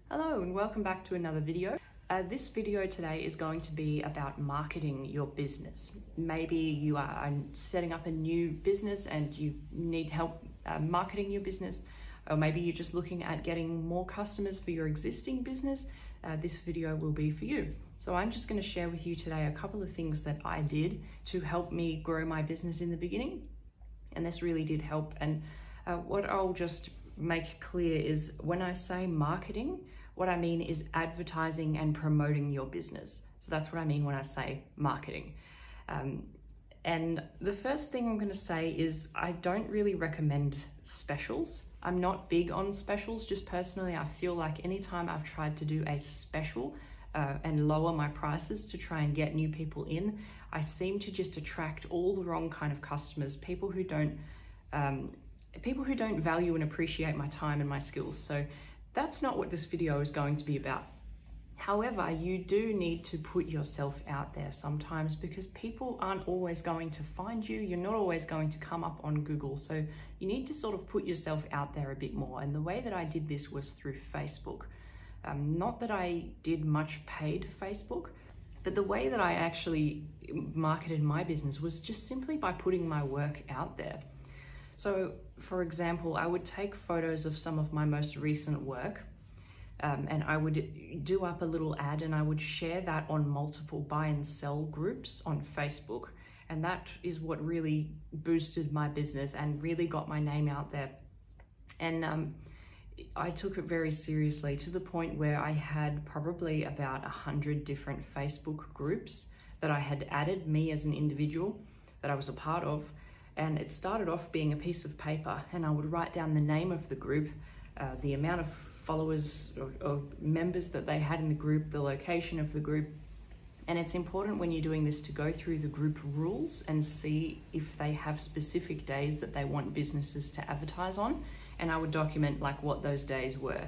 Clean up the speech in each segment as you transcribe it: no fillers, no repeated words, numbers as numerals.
Hello and welcome back to another video. This video today is going to be about marketing your business. Maybe you are setting up a new business and you need help marketing your business, or maybe you're just looking at getting more customers for your existing business. This video will be for you. So I'm just going to share with you today a couple of things that I did to help me grow my business in the beginning. And this really did help. And what I'll just make clear is when I say marketing, what I mean is advertising and promoting your business. So that's what I mean when I say marketing. And the first thing I'm going to say is I don't really recommend specials. I'm not big on specials. Just personally, I feel like anytime I've tried to do a special and lower my prices to try and get new people in, I seem to just attract all the wrong kind of customers, people who don't value and appreciate my time and my skills. So that's not what this video is going to be about. However, you do need to put yourself out there sometimes because people aren't always going to find you. You're not always going to come up on Google. So you need to sort of put yourself out there a bit more. And the way that I did this was through Facebook. Not that I did much paid Facebook, but the way that I actually marketed my business was just simply by putting my work out there. So, for example, I would take photos of some of my most recent work and I would do up a little ad and I would share that on multiple buy and sell groups on Facebook. And that is what really boosted my business and really got my name out there. And I took it very seriously to the point where I had probably about 100 different Facebook groups that I had added, me as an individual, that I was a part of. And it started off being a piece of paper and I would write down the name of the group, the amount of followers or members that they had in the group, the location of the group. And it's important when you're doing this to go through the group rules and see if they have specific days that they want businesses to advertise on. And I would document like what those days were.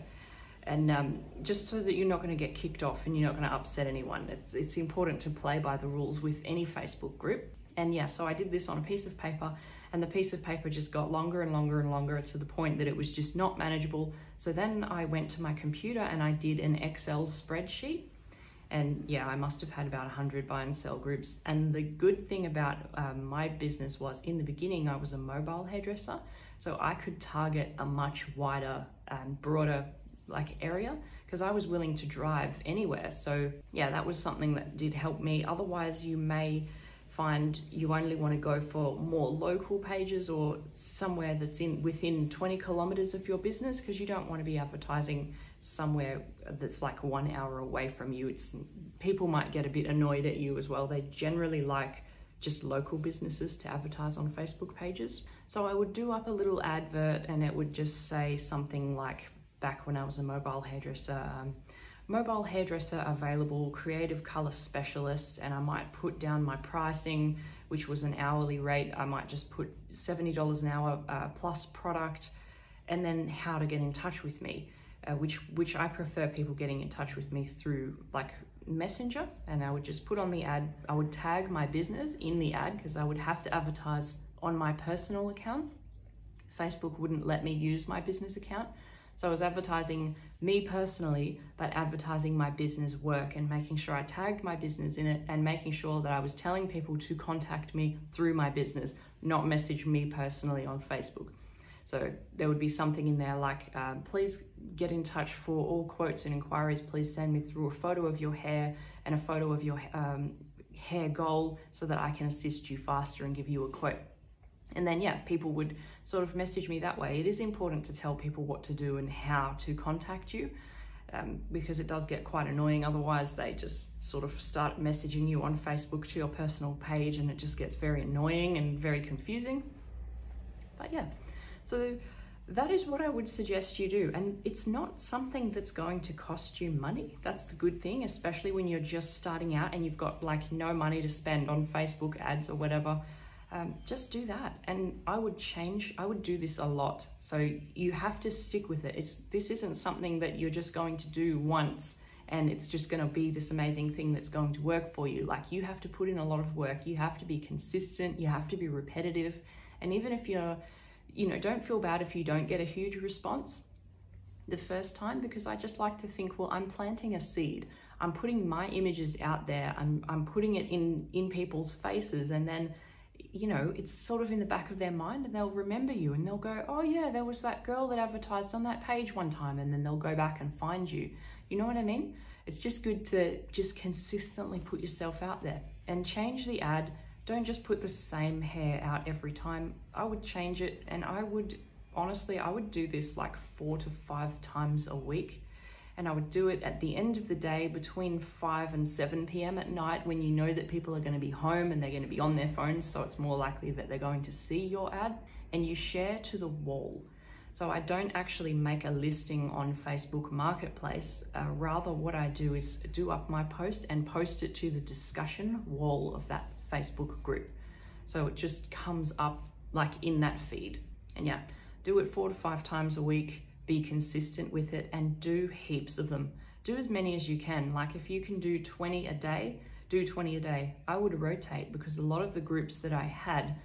And just so that you're not going to get kicked off and you're not going to upset anyone. It's important to play by the rules with any Facebook group. And yeah, so I did this on a piece of paper and the piece of paper just got longer and longer and longer to the point that it was just not manageable. So then I went to my computer and I did an Excel spreadsheet. And yeah, I must have had about 100 buy and sell groups. And the good thing about my business was in the beginning, I was a mobile hairdresser. So I could target a much wider and broader area because I was willing to drive anywhere. So yeah, that was something that did help me. Otherwise, you may find you only want to go for more local pages or somewhere that's within 20 kilometers of your business because you don't want to be advertising somewhere that's like 1 hour away from you. People might get a bit annoyed at you as well. They generally like just local businesses to advertise on Facebook pages. So I would do up a little advert and it would just say something like, back when I was a mobile hairdresser available, creative color specialist, and I might put down my pricing, which was an hourly rate. I might just put $70 an hour plus product, and then how to get in touch with me, which I prefer people getting in touch with me through like Messenger. And I would just put on the ad, I would tag my business in the ad because I would have to advertise on my personal account. Facebook wouldn't let me use my business account. So I was advertising me personally, but advertising my business work and making sure I tagged my business in it and making sure that I was telling people to contact me through my business, not message me personally on Facebook. So there would be something in there like, please get in touch for all quotes and inquiries. Please send me through a photo of your hair and a photo of your hair goal so that I can assist you faster and give you a quote. And then, yeah, people would sort of message me that way. It is important to tell people what to do and how to contact you because it does get quite annoying. Otherwise, they just sort of start messaging you on Facebook to your personal page and it just gets very annoying and very confusing. But yeah, so that is what I would suggest you do. And it's not something that's going to cost you money. That's the good thing, especially when you're just starting out and you've got like no money to spend on Facebook ads or whatever. Just do that. And I would do this a lot. So you have to stick with it. This isn't something that you're just going to do once and it's just going to be this amazing thing that's going to work for you. Like you have to put in a lot of work. You have to be consistent. You have to be repetitive. And even if don't feel bad if you don't get a huge response. the first time, because I just like to think, well, I'm planting a seed. I'm putting my images out there. I'm putting it in people's faces, and then, you know, it's sort of in the back of their mind, and they'll remember you and they'll go, oh yeah, there was that girl that advertised on that page one time, and then they'll go back and find you. You know what I mean? It's just good to just consistently put yourself out there and change the ad. Don't just put the same hair out every time. I would change it, and I would do this like 4 to 5 times a week. And I would do it at the end of the day between 5 and 7 p.m. at night, when you know that people are going to be home and they're going to be on their phones, so it's more likely that they're going to see your ad. And you share to the wall. So I don't actually make a listing on Facebook Marketplace. Rather, what I do is do up my post and post it to the discussion wall of that Facebook group. So it just comes up like in that feed. And yeah, do it 4 to 5 times a week. Be consistent with it, and do heaps of them. Do as many as you can. Like if you can do 20 a day, do 20 a day. I would rotate, because a lot of the groups that I had,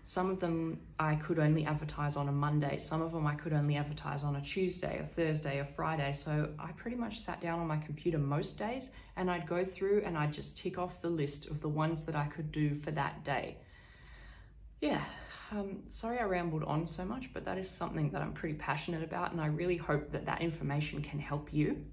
some of them I could only advertise on a Monday. Some of them I could only advertise on a Tuesday, a Thursday, a Friday. So I pretty much sat down on my computer most days, and I'd go through and I'd just tick off the list of the ones that I could do for that day. Yeah. Sorry I rambled on so much, but that is something that I'm pretty passionate about, and I really hope that that information can help you.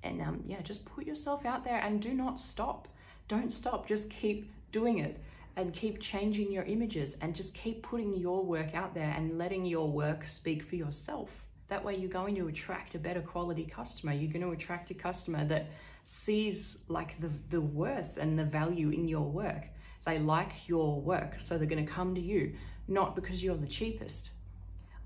And yeah, just put yourself out there and do not stop. Don't stop, just keep doing it and keep changing your images, and just keep putting your work out there and letting your work speak for yourself. That way you're going to attract a better quality customer. You're going to attract a customer that sees like the worth and the value in your work. They like your work, so they're going to come to you, not because you're the cheapest.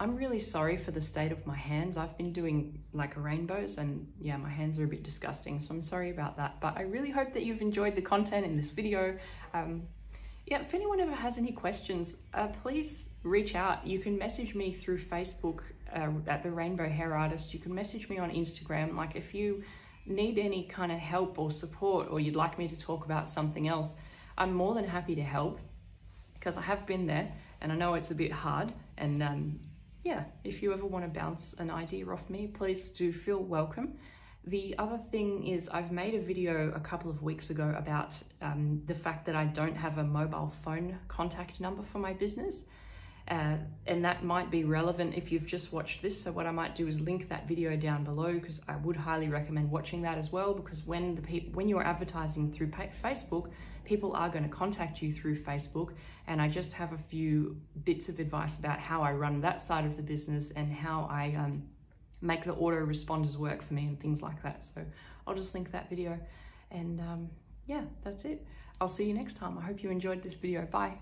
I'm really sorry for the state of my hands. I've been doing like rainbows, and yeah, my hands are a bit disgusting, so I'm sorry about that. But I really hope that you've enjoyed the content in this video. Yeah, if anyone ever has any questions, please reach out. You can message me through Facebook at The Rainbow Hair Artist. You can message me on Instagram. Like if you need any kind of help or support, or you'd like me to talk about something else, I'm more than happy to help, because I have been there and I know it's a bit hard. And yeah, if you ever want to bounce an idea off me, please do feel welcome. The other thing is, I've made a video a couple of weeks ago about the fact that I don't have a mobile phone contact number for my business. And that might be relevant if you've just watched this. So what I might do is link that video down below, because I would highly recommend watching that as well, because when you're advertising through Facebook, people are going to contact you through Facebook. And I just have a few bits of advice about how I run that side of the business, and how I make the autoresponders work for me and things like that. So I'll just link that video, and yeah, that's it. I'll see you next time. I hope you enjoyed this video. Bye.